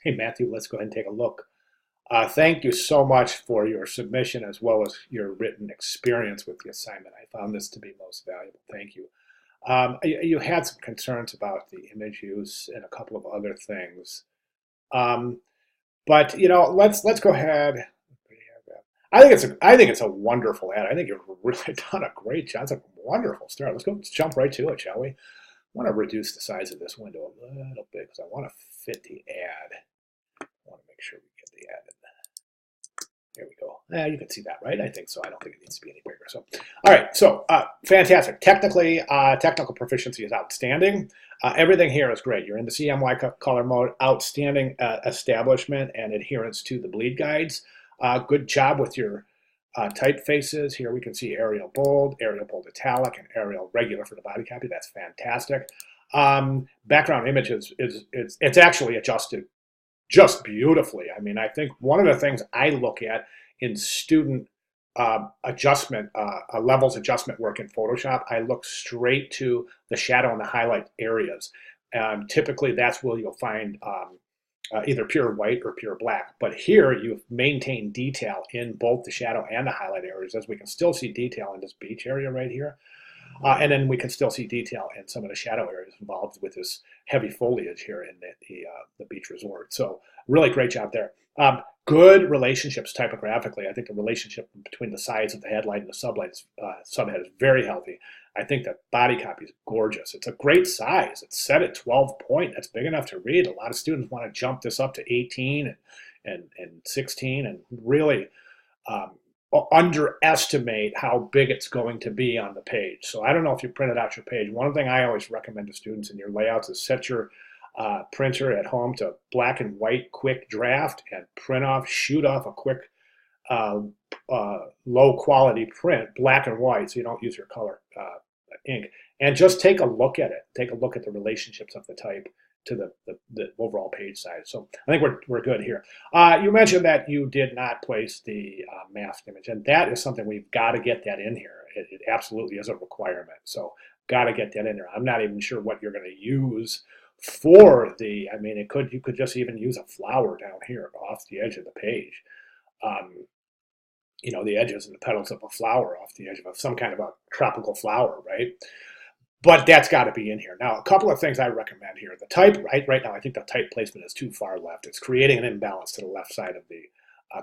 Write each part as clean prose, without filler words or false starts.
Hey, Matthew, let's go ahead and take a look. Thank you so much for your submission as well as your written experience with the assignment. I found this to be most valuable. Thank you. You had some concerns about the image use and a couple of other things. Um, but let's go ahead. I think it's a wonderful ad. I think you've really done a great job. It's a wonderful start. Let's jump right to it, shall we? I want to reduce the size of this window a little bit because I want to fit the ad. I want to make sure we get the ad in. There we go. You can see that, right? I think so. I don't think it needs to be any bigger. So, all right. So, fantastic. Technical proficiency is outstanding. Everything here is great. You're in the CMY color mode. Outstanding establishment and adherence to the bleed guides. Good job with your typefaces. Here we can see Arial bold italic, and Arial regular for the body copy. That's fantastic. Background image it's actually adjusted just beautifully. I mean, I think one of the things I look at in student adjustment, levels adjustment work in Photoshop, I look straight to the shadow and the highlight areas. Typically, that's where you'll find either pure white or pure black. But here, you've maintained detail in both the shadow and the highlight areas, as we can still see detail in this beach area right here. And then we can still see detail in some of the shadow areas involved with this heavy foliage here in the beach resort. So really great job there. Good relationships typographically. I think the relationship between the sides of the headlight and the subhead is very healthy. I think that body copy is gorgeous. It's a great size. It's set at 12 point. That's big enough to read. A lot of students want to jump this up to 18 and 16 and really underestimate how big it's going to be on the page. So I don't know if you printed out your page. One thing I always recommend to students in your layouts is set your printer at home to black and white quick draft and shoot off a quick low quality print, black and white, so you don't use your color ink. And just take a look at it. Take a look at the relationships of the type to the overall page size. So I think we're good here. You mentioned that you did not place the masked image, and that is something we've got to get that in here. It absolutely is a requirement. So got to get that in there. I'm not even sure what you're going to use for I mean, you could just even use a flower down here off the edge of the page. The edges and the petals of a flower off the edge of some kind of a tropical flower, right? But that's got to be in here. Now, a couple of things I recommend here. The type, right now, I think the type placement is too far left. It's creating an imbalance to the left side of the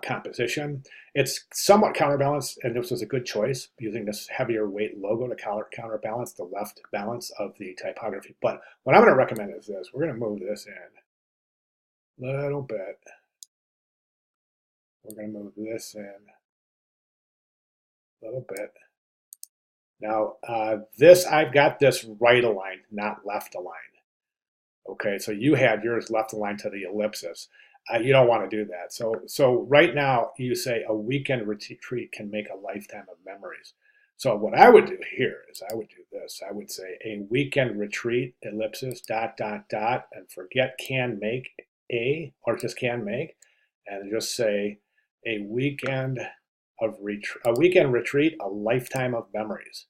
composition. It's somewhat counterbalanced, and this was a good choice, using this heavier weight logo to counterbalance the left balance of the typography. But what I'm going to recommend is this. We're going to move this in a little bit. We're going to move this in a little bit. Now, I've got this right aligned, not left aligned. Okay, so you had yours left aligned to the ellipsis. You don't want to do that. So right now, you say a weekend retreat can make a lifetime of memories. So what I would do here is I would do this. I would say a weekend retreat, ellipsis, ... and forget can make or just can make, and just say a weekend retreat, a lifetime of memories,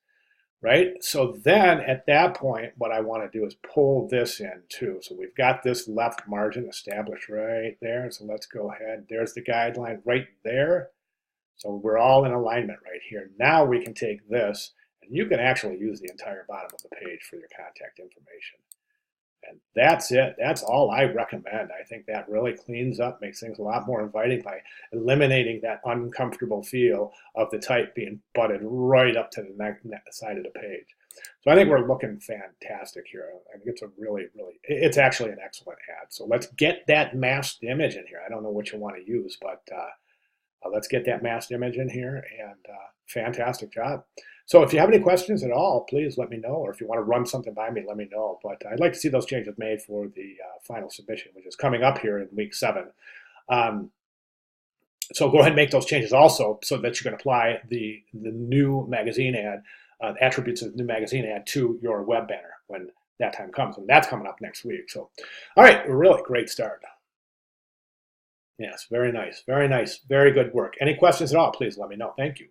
right? So then at that point, what I want to do is pull this in too. So we've got this left margin established right there. So let's go ahead. There's the guideline right there. So we're all in alignment right here. Now we can take this, and you can actually use the entire bottom of the page for your contact information. And that's it. That's all I recommend. I think that really cleans up, makes things a lot more inviting by eliminating that uncomfortable feel of the type being butted right up to the side of the page. So I think we're looking fantastic here. I think it's it's actually an excellent ad. So let's get that masked image in here. I don't know what you want to use, but let's get that masked image in here, and fantastic job. So if you have any questions at all, please let me know, or if you want to run something by me, let me know. But I'd like to see those changes made for the final submission, which is coming up here in week 7. So go ahead and make those changes also so that you can apply the new magazine ad, attributes of the new magazine ad to your web banner when that time comes. And that's coming up next week. So, all right, really great start. Yes, very nice, very nice, very good work. Any questions at all, please let me know. Thank you.